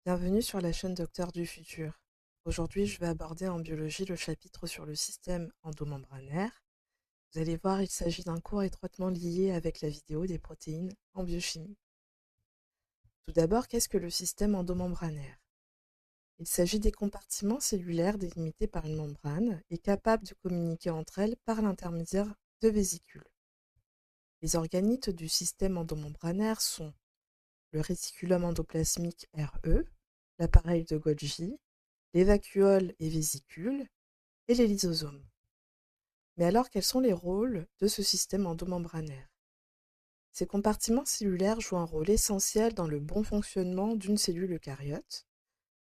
Bienvenue sur la chaîne Docteur du Futur. Aujourd'hui, je vais aborder en biologie le chapitre sur le système endomembranaire. Vous allez voir, il s'agit d'un cours étroitement lié avec la vidéo des protéines en biochimie. Tout d'abord, qu'est-ce que le système endomembranaire? Il s'agit des compartiments cellulaires délimités par une membrane et capables de communiquer entre elles par l'intermédiaire de vésicules. Les organites du système endomembranaire sont le réticulum endoplasmique RE, l'appareil de Golgi, les vacuoles et vésicules, et les lysosomes. Mais alors, quels sont les rôles de ce système endomembranaire? Ces compartiments cellulaires jouent un rôle essentiel dans le bon fonctionnement d'une cellule eucaryote,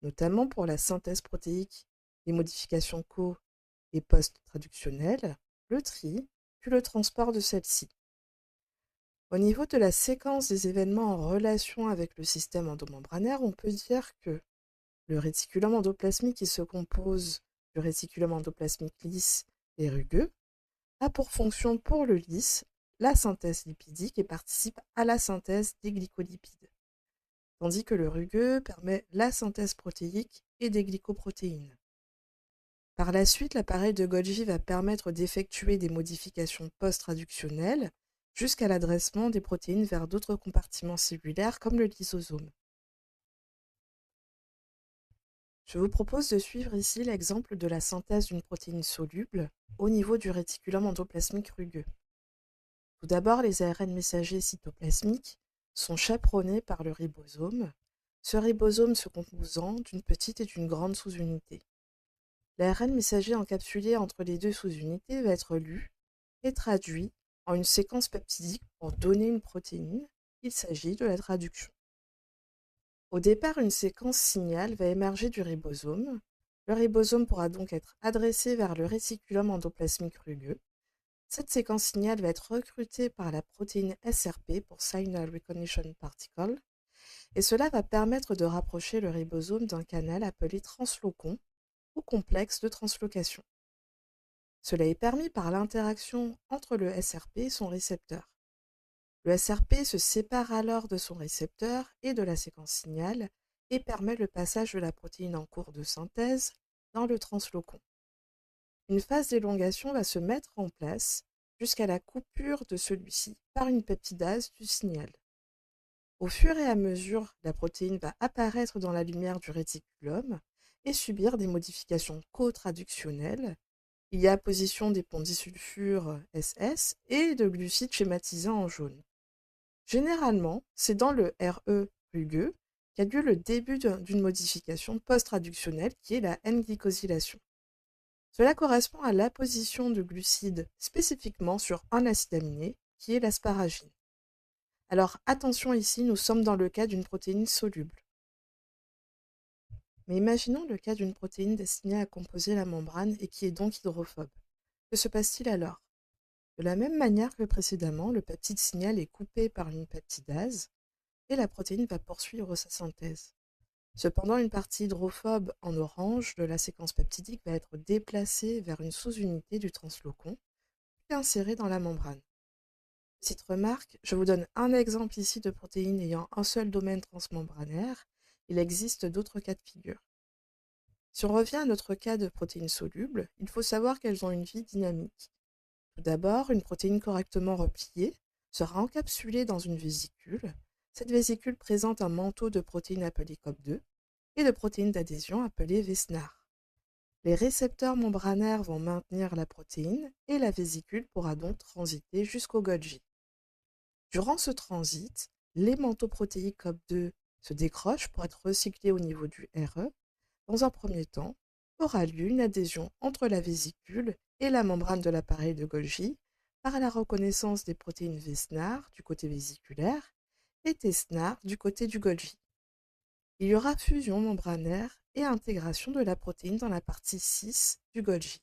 notamment pour la synthèse protéique, les modifications co- et post-traductionnelles, le tri, puis le transport de celle-ci. Au niveau de la séquence des événements en relation avec le système endomembranaire, on peut dire que le réticulum endoplasmique, qui se compose du réticulum endoplasmique lisse et rugueux, a pour fonction pour le lisse la synthèse lipidique et participe à la synthèse des glycolipides, tandis que le rugueux permet la synthèse protéique et des glycoprotéines. Par la suite, l'appareil de Golgi va permettre d'effectuer des modifications post-traductionnelles jusqu'à l'adressement des protéines vers d'autres compartiments cellulaires comme le lysosome. Je vous propose de suivre ici l'exemple de la synthèse d'une protéine soluble au niveau du réticulum endoplasmique rugueux. Tout d'abord, les ARN messagers cytoplasmiques sont chaperonnés par le ribosome, ce ribosome se composant d'une petite et d'une grande sous-unité. L'ARN messager encapsulé entre les deux sous-unités va être lu et traduit en une séquence peptidique pour donner une protéine. Il s'agit de la traduction. Au départ, une séquence signal va émerger du ribosome. Le ribosome pourra donc être adressé vers le réticulum endoplasmique rugueux. Cette séquence signal va être recrutée par la protéine SRP pour Signal Recognition Particle, et cela va permettre de rapprocher le ribosome d'un canal appelé translocon ou complexe de translocation. Cela est permis par l'interaction entre le SRP et son récepteur. Le SRP se sépare alors de son récepteur et de la séquence signal et permet le passage de la protéine en cours de synthèse dans le translocon. Une phase d'élongation va se mettre en place jusqu'à la coupure de celui-ci par une peptidase du signal. Au fur et à mesure, la protéine va apparaître dans la lumière du réticulum et subir des modifications co-traductionnelles. Il y a apposition des ponts disulfure SS et de glucides schématisés en jaune. Généralement, c'est dans le RE rugueux qu'a lieu le début d'une modification post-traductionnelle qui est la N-glycosylation. Cela correspond à l'apposition de glucides spécifiquement sur un acide aminé qui est l'asparagine. Alors attention ici, nous sommes dans le cas d'une protéine soluble. Mais imaginons le cas d'une protéine destinée à composer la membrane et qui est donc hydrophobe. Que se passe-t-il alors? De la même manière que précédemment, le peptide signal est coupé par une peptidase et la protéine va poursuivre sa synthèse. Cependant, une partie hydrophobe en orange de la séquence peptidique va être déplacée vers une sous-unité du translocon, puis insérée dans la membrane. Petite remarque, je vous donne un exemple ici de protéines ayant un seul domaine transmembranaire. Il existe d'autres cas de figure. Si on revient à notre cas de protéines solubles, il faut savoir qu'elles ont une vie dynamique. Tout d'abord, une protéine correctement repliée sera encapsulée dans une vésicule. Cette vésicule présente un manteau de protéines appelées COP2 et de protéines d'adhésion appelées VESNAR. Les récepteurs membranaires vont maintenir la protéine et la vésicule pourra donc transiter jusqu'au Golgi. Durant ce transit, les manteaux protéiques COP2 se décrochent pour être recyclés au niveau du RE. Dans un premier temps, aura lieu une adhésion entre la vésicule et la membrane de l'appareil de Golgi par la reconnaissance des protéines VESNAR du côté vésiculaire et TESNAR du côté du Golgi. Il y aura fusion membranaire et intégration de la protéine dans la partie 6 du Golgi.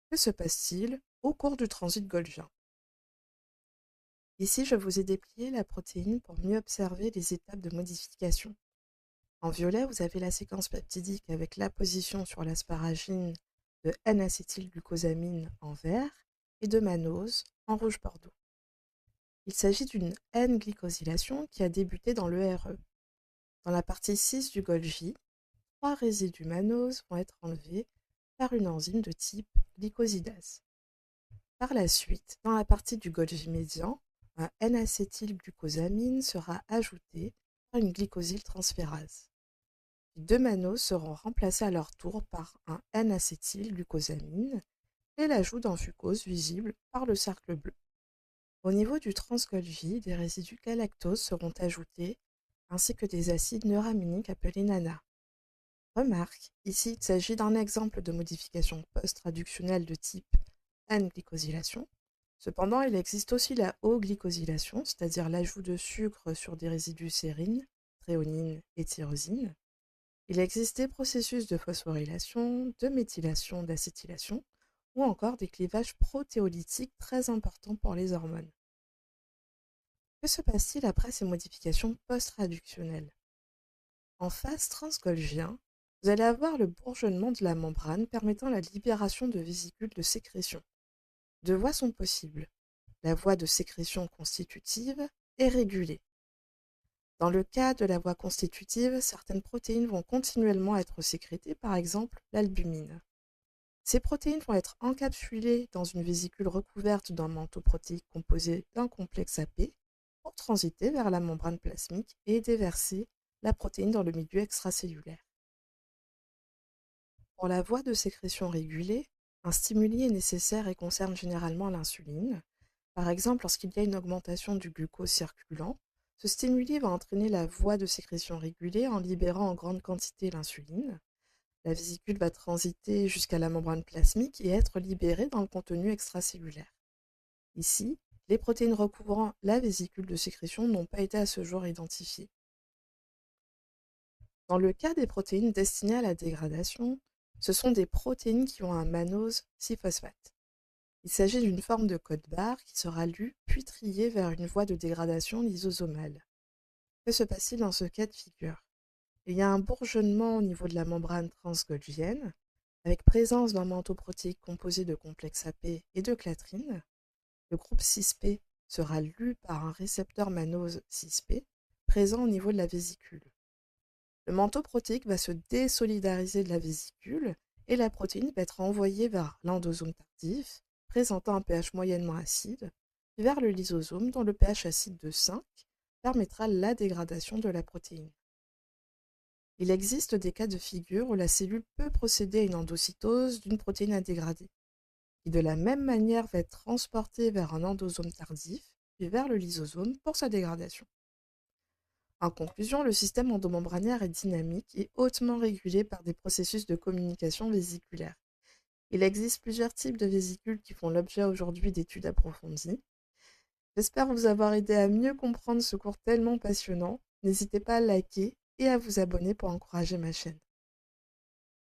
Que se passe-t-il au cours du transit golgien? Ici, je vous ai déplié la protéine pour mieux observer les étapes de modification. En violet, vous avez la séquence peptidique avec l'apposition sur l'asparagine de N-acétylglucosamine en vert et de mannose en rouge bordeaux. Il s'agit d'une N-glycosylation qui a débuté dans le RE. Dans la partie 6 du Golgi, 3 résidus mannose vont être enlevés par une enzyme de type glycosidase. Par la suite, dans la partie du Golgi médian, un N-acétylglucosamine sera ajouté par une glycosyltransférase. Les 2 mannoses seront remplacés à leur tour par un N-acétylglucosamine et l'ajout d'un fucose visible par le cercle bleu. Au niveau du trans-Golgi, des résidus galactose seront ajoutés ainsi que des acides neuraminiques appelés NANA. Remarque, ici il s'agit d'un exemple de modification post-traductionnelle de type N-glycosylation. Cependant, il existe aussi la O-glycosylation, c'est-à-dire l'ajout de sucre sur des résidus sérine, thréonine et tyrosine. Il existe des processus de phosphorylation, de méthylation, d'acétylation, ou encore des clivages protéolytiques très importants pour les hormones. Que se passe-t-il après ces modifications post-traductionnelles? En phase transgolgien, vous allez avoir le bourgeonnement de la membrane permettant la libération de vésicules de sécrétion. 2 voies sont possibles. La voie de sécrétion constitutive est régulée. Dans le cas de la voie constitutive, certaines protéines vont continuellement être sécrétées, par exemple l'albumine. Ces protéines vont être encapsulées dans une vésicule recouverte d'un manteau protéique composé d'un complexe AP pour transiter vers la membrane plasmique et déverser la protéine dans le milieu extracellulaire. Pour la voie de sécrétion régulée, un stimuli est nécessaire et concerne généralement l'insuline. Par exemple, lorsqu'il y a une augmentation du glucose circulant, ce stimuli va entraîner la voie de sécrétion régulée en libérant en grande quantité l'insuline. La vésicule va transiter jusqu'à la membrane plasmique et être libérée dans le contenu extracellulaire. Ici, les protéines recouvrant la vésicule de sécrétion n'ont pas été à ce jour identifiées. Dans le cas des protéines destinées à la dégradation, ce sont des protéines qui ont un mannose 6-phosphate. Il s'agit d'une forme de code barre qui sera lue puis triée vers une voie de dégradation lysosomale. Que se passe-t-il dans ce cas de figure? Il y a un bourgeonnement au niveau de la membrane transgolgienne, avec présence d'un manteau protéique composé de complexes AP et de clatrine. Le groupe 6P sera lu par un récepteur mannose 6P présent au niveau de la vésicule. Le manteau protéique va se désolidariser de la vésicule et la protéine va être envoyée vers l'endosome tardif, présentant un pH moyennement acide, puis vers le lysosome dont le pH acide de 5 permettra la dégradation de la protéine. Il existe des cas de figure où la cellule peut procéder à une endocytose d'une protéine à dégrader, qui de la même manière va être transportée vers un endosome tardif, puis vers le lysosome pour sa dégradation. En conclusion, le système endomembranaire est dynamique et hautement régulé par des processus de communication vésiculaire. Il existe plusieurs types de vésicules qui font l'objet aujourd'hui d'études approfondies. J'espère vous avoir aidé à mieux comprendre ce cours tellement passionnant. N'hésitez pas à liker et à vous abonner pour encourager ma chaîne.